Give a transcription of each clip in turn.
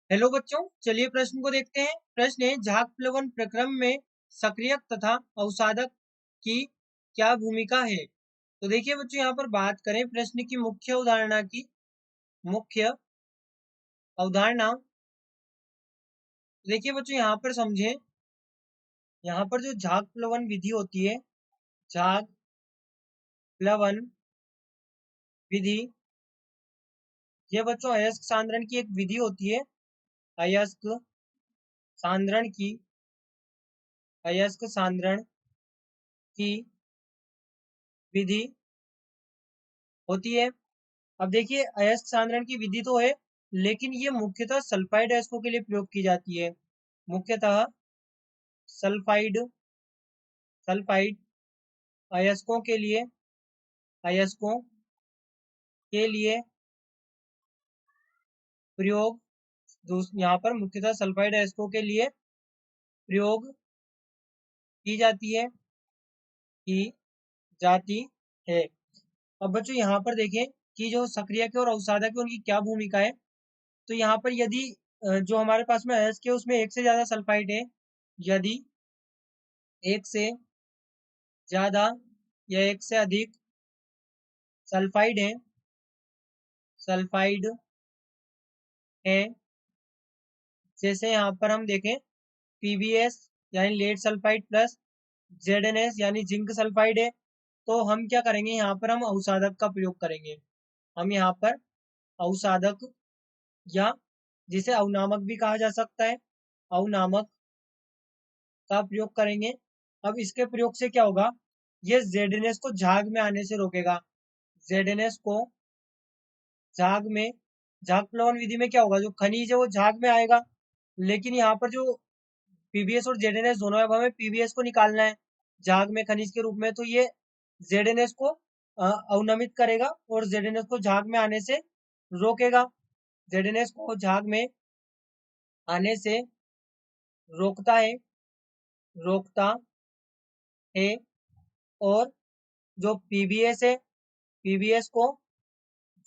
Hello बच्चों, चलिए प्रश्न को देखते हैं। प्रश्न है, झाग प्लवन प्रक्रम में सक्रियक तथा अवसादक की क्या भूमिका है। तो देखिए बच्चों, यहाँ पर बात करें प्रश्न की मुख्य अवधारणा। देखिए बच्चों, यहाँ पर समझें, यहाँ पर जो झाग प्लवन विधि होती है, झाग प्लवन विधि, ये बच्चों अयस्क सांद्रण की एक विधि होती है। अयस्क सांद्रण की अयस्क सांद्रण की विधि होती है। अब देखिए, अयस्क सांद्रण की विधि तो है, लेकिन ये मुख्यतः सल्फाइड अयस्कों के लिए प्रयोग की जाती है। मुख्यतः सल्फाइड सल्फाइड अयस्कों के लिए अयस्कों के लिए प्रयोग यहाँ पर मुख्यतः सल्फाइड अयस्कों के लिए प्रयोग की की जाती है। अब बच्चों यहाँ पर देखें कि जो सक्रियक और अवसादक है उनकी क्या भूमिका है। तो यहाँ पर यदि जो हमारे पास में अयस्क है उसमें एक से ज्यादा सल्फाइड है, यदि एक से ज्यादा या एक से अधिक सल्फाइड है सल्फाइड है जैसे यहाँ पर हम देखें पीबीएस यानी लेड सल्फाइड प्लस जेडएनएस यानी जिंक सल्फाइड है, तो हम क्या करेंगे, यहाँ पर हम अवसादक का प्रयोग करेंगे। हम यहाँ पर अवसादक या जिसे अवनामक भी कहा जा सकता है, अवनामक का प्रयोग करेंगे। अब इसके प्रयोग से क्या होगा, ये जेडएनएस को झाग में आने से रोकेगा। जेडएनएस को झाग प्लवन विधि में क्या होगा, जो खनिज है वो झाग में आएगा, लेकिन यहाँ पर जो पीबीएस और जेडएनएस दोनों है, अब हमें पीबीएस को निकालना है झाग में खनिज के रूप में, तो ये जेडएनएस को अवनमित करेगा और जेडएनएस को झाग में आने से रोकेगा। जेडएनएस को झाग में आने से रोकता है रोकता है और जो पीबीएस है, पीबीएस को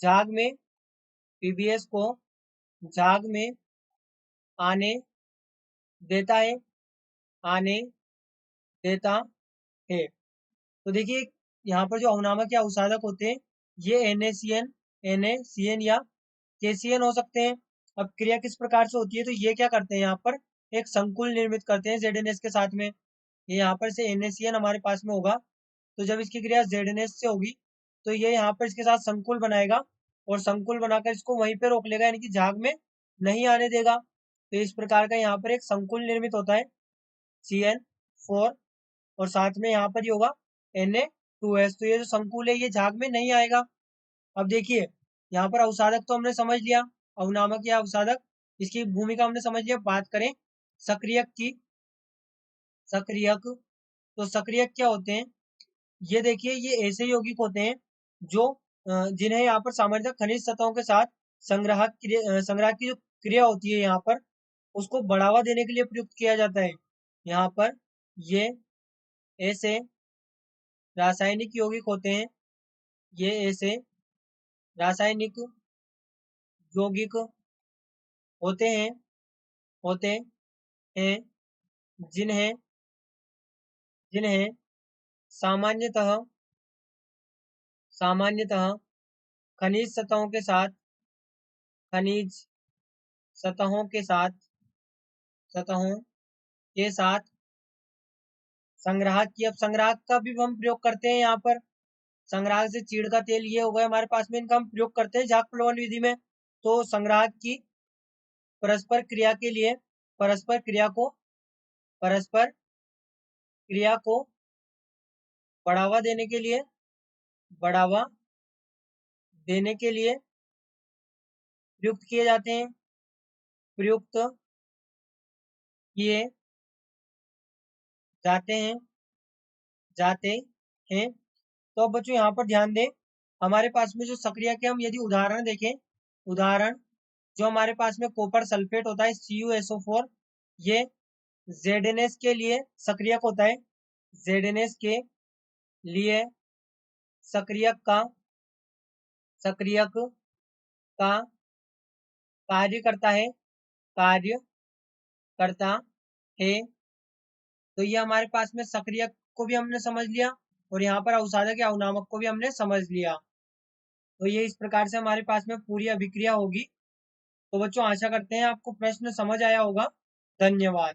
झाग में पीबीएस को झाग में आने देता है आने देता है। तो देखिए, यहाँ पर जो अवनामक या अवसादक होते हैं, ये एनएसीएन या केसीएन हो सकते हैं। अब क्रिया किस प्रकार से होती है, तो ये क्या करते हैं, यहाँ पर एक संकुल निर्मित करते हैं जेडएनएस के साथ में। ये यहाँ पर से एनएसीएन हमारे पास में होगा, तो जब इसकी क्रिया जेडएनएस से होगी तो ये यहाँ पर इसके साथ संकुल बनाएगा और संकुल बनाकर इसको वहीं पे रोक लेगा, यानी कि झाग में नहीं आने देगा। तो इस प्रकार का यहाँ पर एक संकुल निर्मित होता है CN4, और साथ में यहाँ पर ही होगा Na2S। तो ये जो संकुल है ये झाग में नहीं आएगा। अब देखिए, यहाँ पर अवसादक तो हमने समझ लिया, अवनामक या अवसादक, इसकी भूमिका हमने समझ लिया। बात करें सक्रियक की। सक्रियक, तो सक्रियक क्या होते हैं, ये देखिए, ये ऐसे यौगिक होते हैं जो जिन्हें यहाँ पर सामान्यतः खनिज सतहों के साथ संग्रह की जो क्रिया होती है यहाँ पर उसको बढ़ावा देने के लिए प्रयुक्त किया जाता है। यहाँ पर ये ऐसे रासायनिक यौगिक होते हैं, ये ऐसे रासायनिक यौगिक होते हैं होते हैं जिन्हें जिन्हें सामान्यतः सामान्यतः खनिज सतहों के साथ खनिज सतहों के साथ सतहों के साथ संग्राहक की। अब संग्राहक का भी हम प्रयोग करते हैं यहाँ पर। संग्राहक से चीड़ का तेल ये हो गया हमारे पास में, इनका हम प्रयोग करते हैं झाग प्लवन विधि में। तो संग्राहक की परस्पर क्रिया के लिए परस्पर क्रिया को बढ़ावा देने के लिए बढ़ावा देने के लिए प्रयुक्त किए जाते हैं प्रयुक्त किए जाते हैं जाते हैं। तो अब बच्चों यहाँ पर ध्यान दें, हमारे पास में जो सक्रिया के हम यदि उदाहरण देखें, उदाहरण जो हमारे पास में कॉपर सल्फेट होता है CuSO4, ये जेडएनएस के लिए सक्रियक होता है। जेडएनएस के लिए सक्रियक का कार्य करता है कार्य करता है। तो ये हमारे पास में सक्रियक को भी हमने समझ लिया और यहाँ पर अवसादक या अवनामक को भी हमने समझ लिया। तो ये इस प्रकार से हमारे पास में पूरी अभिक्रिया होगी। तो बच्चों आशा करते हैं आपको प्रश्न समझ आया होगा। धन्यवाद।